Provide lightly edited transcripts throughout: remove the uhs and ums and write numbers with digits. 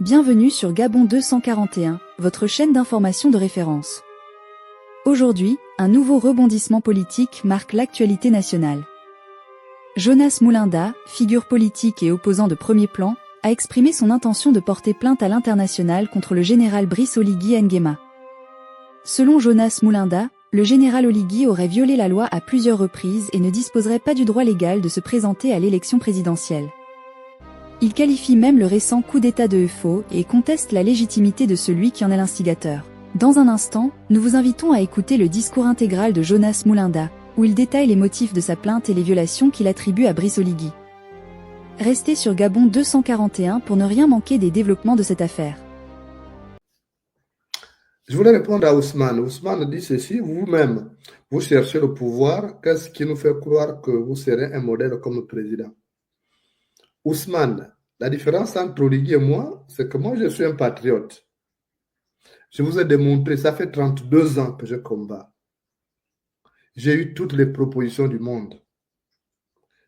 Bienvenue sur Gabon 241, votre chaîne d'information de référence. Aujourd'hui, un nouveau rebondissement politique marque l'actualité nationale. Jonas Moulinda, figure politique et opposant de premier plan, a exprimé son intention de porter plainte à l'international contre le général Brice Oligui Nguema. Selon Jonas Moulinda, le général Oligui aurait violé la loi à plusieurs reprises et ne disposerait pas du droit légal de se présenter à l'élection présidentielle. Il qualifie même le récent coup d'État de faux et conteste la légitimité de celui qui en est l'instigateur. Dans un instant, nous vous invitons à écouter le discours intégral de Jonas Moulinda, où il détaille les motifs de sa plainte et les violations qu'il attribue à Brice Oligui. Restez sur Gabon 241 pour ne rien manquer des développements de cette affaire. Je voulais répondre à Ousmane. Ousmane dit ceci, vous-même, vous cherchez le pouvoir, qu'est-ce qui nous fait croire que vous serez un modèle comme président? Ousmane, la différence entre Oligui et moi, c'est que moi je suis un patriote. Je vous ai démontré, ça fait 32 ans que je combats. J'ai eu toutes les propositions du monde.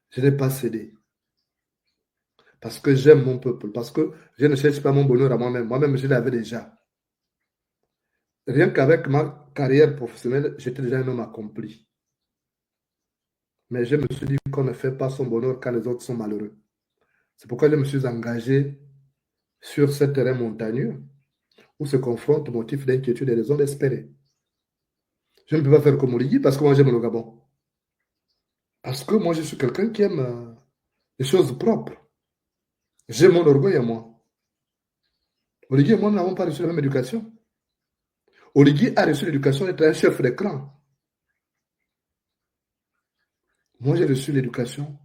Je n'ai pas cédé. Parce que j'aime mon peuple, parce que je ne cherche pas mon bonheur à moi-même. Moi-même, je l'avais déjà. Rien qu'avec ma carrière professionnelle, j'étais déjà un homme accompli. Mais je me suis dit qu'on ne fait pas son bonheur quand les autres sont malheureux. C'est pourquoi je me suis engagé sur ce terrain montagneux où se confrontent motifs d'inquiétude et raisons d'espérer. Je ne peux pas faire comme Oligui parce que moi j'aime le Gabon. Parce que moi je suis quelqu'un qui aime les choses propres. J'ai mon orgueil à moi. Oligui et moi n'avons pas reçu la même éducation. Oligui a reçu l'éducation d'être un chef de clan. Moi j'ai reçu l'éducation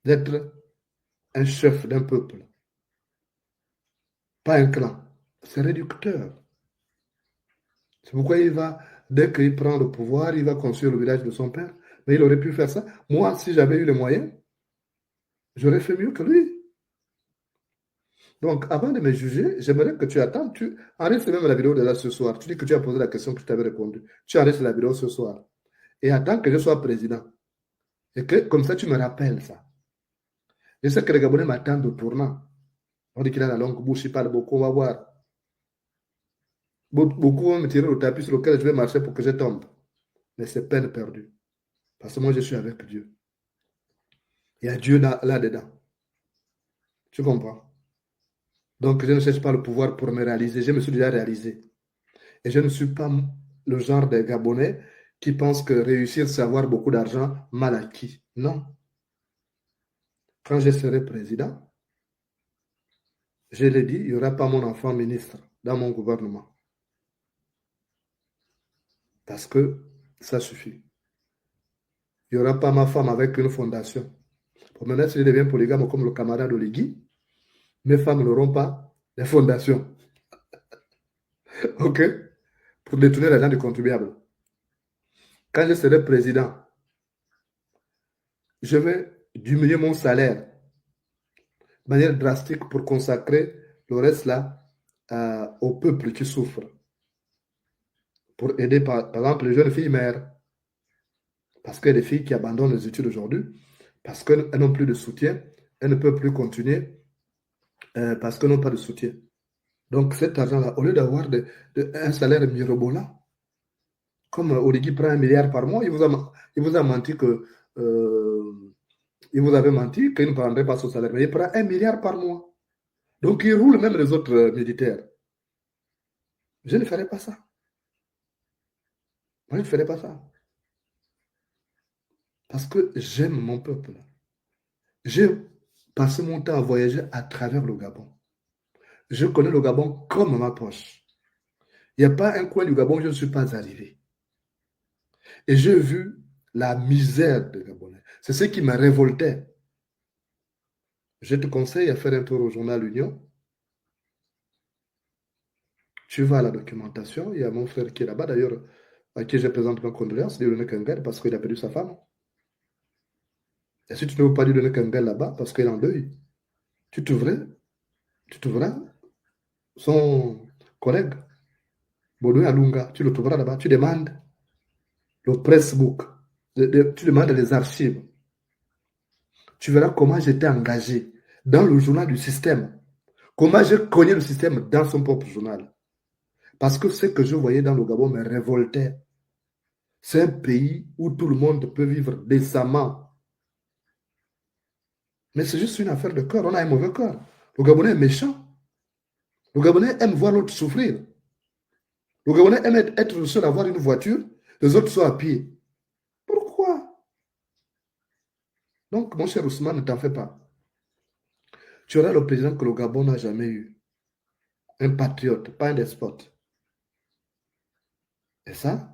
d'être un chef d'un peuple. Pas un clan. C'est réducteur. C'est pourquoi dès qu'il prend le pouvoir, il va construire le village de son père. Mais il aurait pu faire ça. Moi, si j'avais eu les moyens, j'aurais fait mieux que lui. Donc, avant de me juger, j'aimerais que tu attendes. Tu enregistres même la vidéo de là ce soir. Tu dis que tu as posé la question que je t'avais répondu. Tu enregistres la vidéo ce soir. Et attends que je sois président. Et que, comme ça, tu me rappelles ça. Je sais que les Gabonais m'attendent au tournant. On dit qu'il a la longue bouche, il parle beaucoup, on va voir. Beaucoup vont me tirer au tapis sur lequel je vais marcher pour que je tombe. Mais c'est peine perdue. Parce que moi, je suis avec Dieu. Il y a Dieu là-dedans. Tu comprends? Donc, je ne cherche pas le pouvoir pour me réaliser. Je me suis déjà réalisé. Et je ne suis pas le genre de Gabonais qui pense que réussir, c'est avoir beaucoup d'argent mal acquis. Non. Quand je serai président, je l'ai dit, il n'y aura pas mon enfant ministre dans mon gouvernement. Parce que ça suffit. Il n'y aura pas ma femme avec une fondation. Pour maintenant, si je deviens polygame comme le camarade Oligui, mes femmes n'auront pas de fondation. OK? Pour détourner l'argent du contribuable. Quand je serai président, je vais diminuer mon salaire de manière drastique pour consacrer le reste là au peuple qui souffre. Pour aider par exemple les jeunes filles mères. Parce qu'il y a des filles qui abandonnent les études aujourd'hui parce qu'elles n'ont plus de soutien, elles ne peuvent plus continuer parce qu'elles n'ont pas de soutien. Donc cet argent-là, au lieu d'avoir un salaire mirobolant, comme Oligui prend 1 milliard par mois, il vous a menti que il vous avait menti qu'il ne prendrait pas son salaire, mais il prend 1 milliard par mois. Donc il roule même les autres militaires. Je ne ferai pas ça. Moi, je ne ferai pas ça. Parce que j'aime mon peuple. J'ai passé mon temps à voyager à travers le Gabon. Je connais le Gabon comme ma poche. Il n'y a pas un coin du Gabon où je ne suis pas arrivé. Et j'ai vu la misère des Gabonais. C'est ce qui m'a révolté. Je te conseille à faire un tour au journal L'Union. Tu vas à la documentation. Il y a mon frère qui est là-bas, d'ailleurs, à qui je présente ma condoléance, Dieudonné Kengel, parce qu'il a perdu sa femme. Et si tu ne veux pas lui donner Kengel là-bas, parce qu'il est en deuil, tu trouveras son collègue, Baudouin Alunga, tu le trouveras là-bas, tu demandes le pressbook, tu demandes les archives. Tu verras comment j'étais engagé dans le journal du système Comment j'ai cogné le système dans son propre journal. Parce que ce que je voyais dans le Gabon me révoltait. C'est un pays où tout le monde peut vivre décemment. Mais c'est juste une affaire de cœur. On a un mauvais cœur. Le Gabonais est méchant. Le Gabonais aime voir l'autre souffrir. Le Gabonais aime être le seul à avoir une voiture, les autres sont à pied. Pourquoi? Donc, mon cher Ousmane, ne t'en fais pas. Tu auras le président que le Gabon n'a jamais eu. Un patriote, pas un despote. Et ça,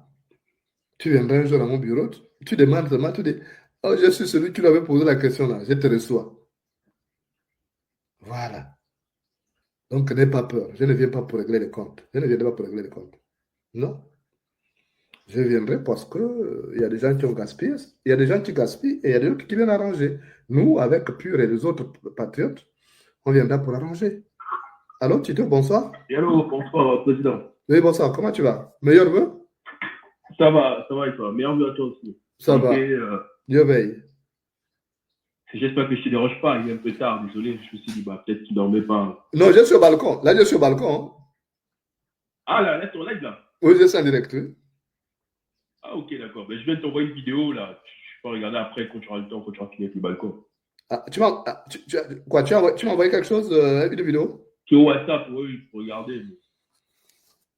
tu viendras un jour à mon bureau, tu demandes seulement, tu dis, oh, je suis celui qui lui avait posé la question là, je te reçois. Voilà. Donc, n'aie pas peur. Je ne viens pas pour régler les comptes. Je ne viendrai pas pour régler les comptes. Non. Je viendrai parce que il y a des gens qui ont gaspillé, il y a des gens qui gaspillent et il y a des autres qui viennent arranger. Nous, avec Pure et les autres patriotes, on viendra pour arranger. Allô, Tito, bonsoir. Et allô, bonsoir, président. Oui, bonsoir, comment tu vas? Meilleur vœu? Ça va et toi? Meilleur vœu à toi aussi. Ça va. Dieu veille. J'espère que je ne te dérange pas, il est un peu tard, désolé. Je me suis dit, bah, peut-être que tu ne dormais pas. Non, je suis au balcon. Là, je suis au balcon. Hein. Ah, là, c'est en live, là? Oui, je suis en direct, oui. Ah, ok, d'accord. Ben, je viens de t'envoyer une vidéo, là. Tu peux regarder après quand tu auras le temps, quand tu auras fini avec le balcon. Ah, tu m'as envoyé quelque chose, une vidéo? C'est au WhatsApp, oui, pour regarder.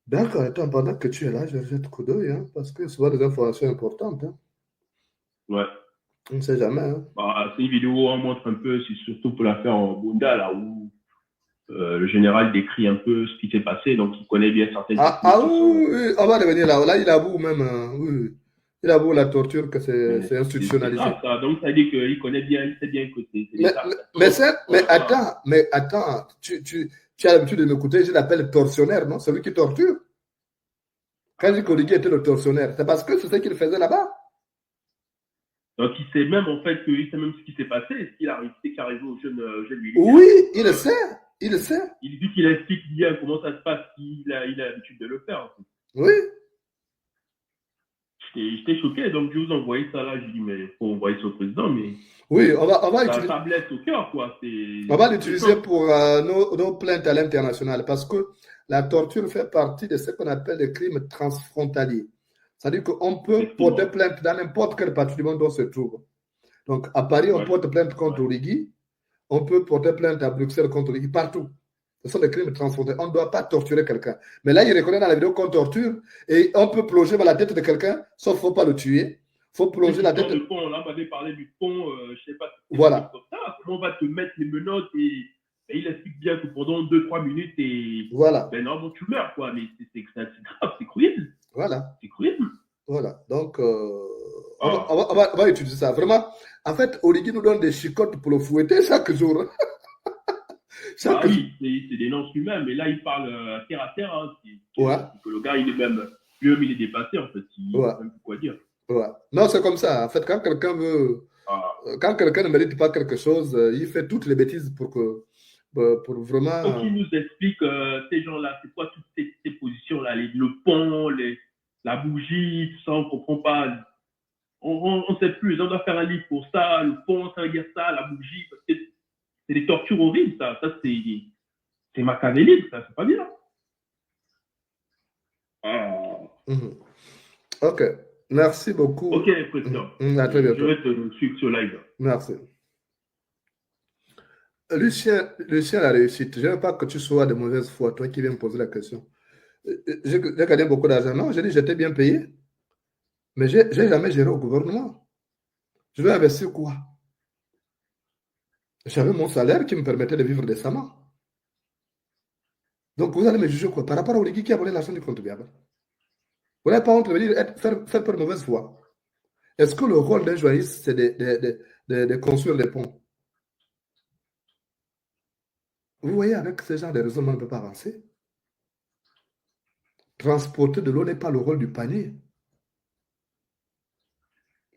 D'accord, attends, pendant que tu es là, je jette coup d'œil, hein, parce que c'est souvent des informations importantes. Hein. Ouais. On ne sait jamais. Hein. Bah, c'est une vidéo, on montre un peu, c'est surtout pour l'affaire en Bunda, là, où le général décrit un peu ce qui s'est passé, donc il connaît bien certaines techniques. Oui, on va revenir là. Là, il avoue même, oui. Il avoue la torture, que c'est institutionnalisé. Ça. Donc, ça dit qu'il connaît bien, il sait bien que mais attends, tu as l'habitude de m'écouter, je l'appelle tortionnaire, non? Celui qui torture. Quand je dis qu'Oligui était le tortionnaire, c'est parce que c'est ce qu'il faisait là-bas. Donc, il sait même, en fait, il sait même ce qui s'est passé, ce qu'il est arrivé au jeune lui. Oui, il le sait. Il le sait. Il dit qu'il explique bien comment ça se passe, il a l'habitude de le faire. En fait. Oui. J'étais choqué, donc je vous envoyé ça là. Je dis, mais il faut envoyer ça au président, mais. Oui, on va utiliser. Ça blesse au cœur, quoi. On va l'utiliser pour nos plaintes à l'international parce que la torture fait partie de ce qu'on appelle les crimes transfrontaliers. C'est-à-dire qu'on peut porter plainte dans n'importe quelle partie du monde où on se trouve. Donc, à Paris, on porte plainte contre Oligui. On peut porter plainte à Bruxelles contre Oligui, partout. Ce sont des crimes transfrontaliers. On ne doit pas torturer quelqu'un. Mais là, il reconnaît dans la vidéo qu'on torture et on peut plonger dans la tête de quelqu'un, sauf qu'il ne faut pas le tuer. Il faut plonger la tête de pont. Là, on m'avait parlé du pont, je ne sais pas. Voilà. Comment on va te mettre les menottes et il explique bien que pendant 2-3 minutes, et voilà. Ben non, tu meurs, quoi. Mais c'est grave, c'est cruel. Voilà. C'est cruel. Voilà. Donc, on va utiliser ça. Vraiment, en fait, Oligui nous donne des chicottes pour le fouetter chaque jour. Oui, c'est des noms humains, mais là, il parle terre à terre. Hein, que le gars, il est même, lui-même, il est dépassé, en fait. Il ne sait même plus quoi dire. Ouais. Non, c'est comme ça. En fait, quand quelqu'un veut. Quand quelqu'un ne mérite pas quelque chose, il fait toutes les bêtises pour vraiment. Donc, il nous explique ces gens-là, c'est quoi toutes ces positions-là, le pont, la bougie, tout ça, on ne comprend pas. On ne sait plus. On doit faire un livre pour ça. Le pont, ça veut dire ça, la bougie. Parce que c'est des tortures horribles, ça. Ça, c'est machiavélique, ça. C'est pas bien. Ok. Merci beaucoup. Ok, président. À très bientôt. Je vais te suivre sur live. Merci. Lucien, la réussite. Je ne veux pas que tu sois de mauvaise foi, toi qui viens me poser la question. J'ai gagné beaucoup d'argent. Non, j'ai dit j'étais bien payé. Mais je n'ai jamais géré au gouvernement. Je vais investir quoi? J'avais mon salaire qui me permettait de vivre décemment. Donc, vous allez me juger quoi? Par rapport à Oligui qui a volé l'argent du contribuable. Vous n'avez pas honte de venir faire par mauvaise foi. Est-ce que le rôle d'un journaliste, c'est de construire des ponts? Vous voyez, avec ce genre de raisonnement, on ne peut pas avancer. Transporter de l'eau n'est pas le rôle du panier.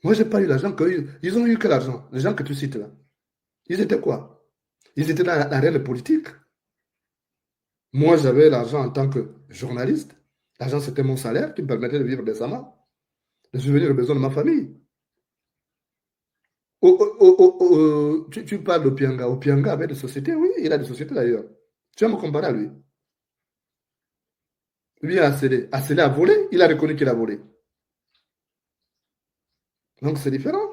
Moi, je n'ai pas eu l'argent. Ils ont eu que l'argent, les gens que tu cites là. Ils étaient quoi? Ils étaient dans l'arène politique. Moi, j'avais l'argent en tant que journaliste. L'argent, c'était mon salaire qui me permettait de vivre décemment, de subvenir aux besoins de ma famille. Tu parles d'Opianga. Opianga avait des sociétés, oui, il a des sociétés d'ailleurs. Tu vas me comparer à lui. Lui a accéléré. Accéléré a volé, il a reconnu qu'il a volé. Donc c'est différent.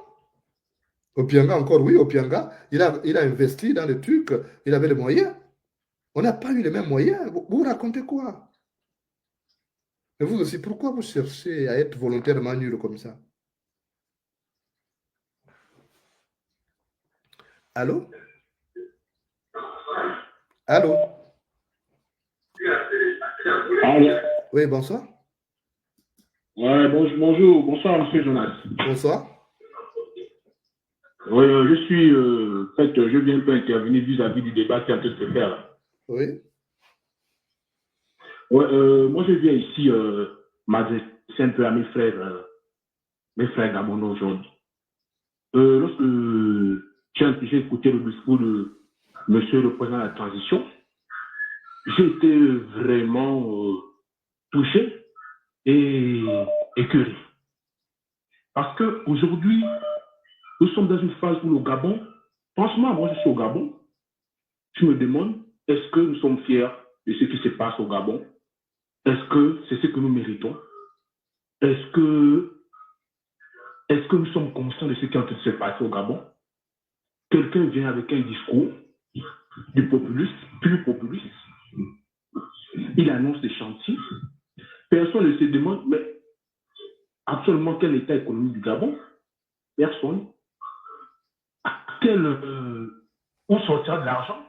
Opianga encore, oui, Opianga, il a investi dans le truc, il avait les moyens. On n'a pas eu les mêmes moyens. Vous racontez quoi? Et vous aussi, pourquoi vous cherchez à être volontairement nul comme ça? Allô? Allô? Allô. Oui, bonsoir. Ouais, bonjour, bonsoir, monsieur Jonas. Bonsoir. Oui, je viens un peu intervenir vis-à-vis du débat qui est en train de se faire. Là. Oui. Ouais, moi, je viens ici m'adresser un peu à mes frères gabonais aujourd'hui. Lorsque j'ai écouté le discours de monsieur le président de la transition, j'ai été vraiment touché et écœuré. Parce qu'aujourd'hui, nous sommes dans une phase où le Gabon, franchement, moi je suis au Gabon, je me demande, est-ce que nous sommes fiers de ce qui se passe au Gabon? Est-ce que c'est ce que nous méritons? Est-ce que nous sommes conscients de ce qui est en train de se passer au Gabon? Quelqu'un vient avec un discours du populisme, plus populiste. Il annonce des chantiers. Personne ne se demande, mais actuellement, quel est l'état économique du Gabon? Personne. Où sortira de l'argent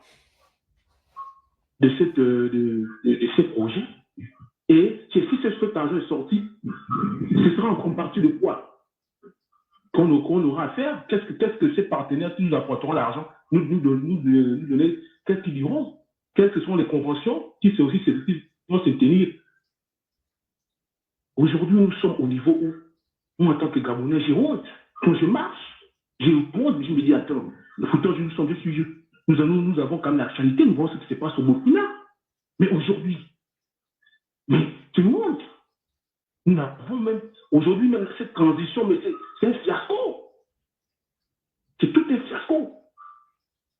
de ces projets? Et si cet argent est sorti, ce sera en contrepartie de quoi qu'on aura à faire? Qu'est-ce que ces partenaires qui nous apporteront l'argent nous donner? Qu'est-ce qu'ils diront? Quelles sont les conventions qui vont se tenir? Aujourd'hui, nous sommes au niveau où, moi, en tant que Gabonais, j'ai honte. Quand je marche, j'ai honte, je me dis, attends, le fouteur, nous avons quand même l'actualité, nous voyons ce qui se passe au Burkina. Mais aujourd'hui, c'est une honte. Nous avons même, aujourd'hui, même cette transition, mais c'est un fiasco. C'est tout un fiasco.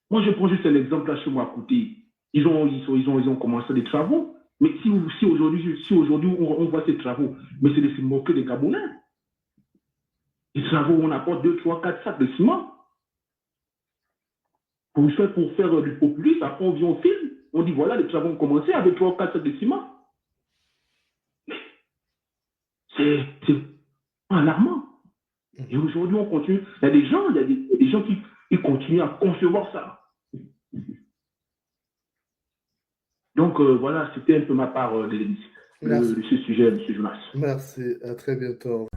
Moi, je prends juste un exemple là chez moi à côté. Ils ont commencé des travaux. Mais si aujourd'hui on voit ces travaux, mais c'est de se moquer des Gabonais. Les travaux où on apporte 2, 3, 4 sacs de ciment. Pour faire du populisme, après on vient au film, on dit voilà, les travaux ont commencé avec 3 ou 4 sacs de ciment. C'est alarmant. Et aujourd'hui, on continue. Il y a des gens qui continuent à concevoir ça. Donc voilà, c'était un peu ma part de ce sujet, M. Jonas. Merci, à très bientôt.